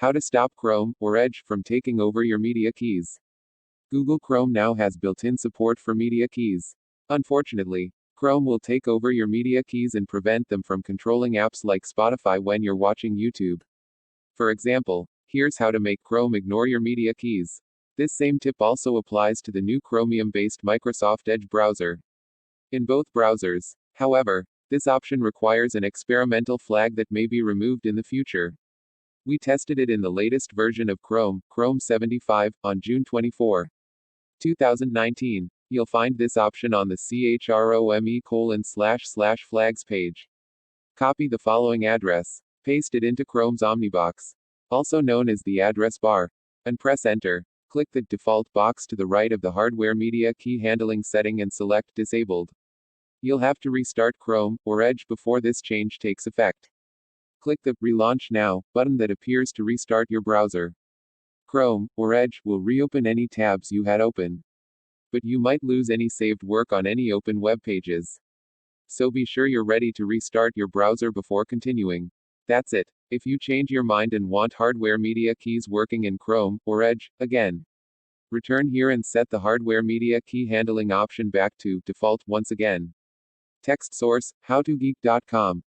How to stop Chrome or Edge from taking over your media keys. Google Chrome now has built-in support for media keys. Unfortunately, Chrome will take over your media keys and prevent them from controlling apps like Spotify when you're watching YouTube. For example, here's how to make Chrome ignore your media keys. This same tip also applies to the new Chromium-based Microsoft Edge browser. In both browsers, however, this option requires an experimental flag that may be removed in the future. We tested it in the latest version of Chrome, Chrome 75, on June 24, 2019. You'll find this option on the Chrome://flags page. Copy the following address, paste it into Chrome's Omnibox, also known as the address bar, and press enter. Click the default box to the right of the hardware media key handling setting and select Disabled. You'll have to restart Chrome or Edge before this change takes effect. Click the Relaunch Now button that appears to restart your browser. Chrome or Edge will reopen any tabs you had open, but you might lose any saved work on any open web pages. So be sure you're ready to restart your browser before continuing. That's it. If you change your mind and want hardware media keys working in Chrome or Edge again, return here and set the hardware media key handling option back to default once again. Text source: howtogeek.com.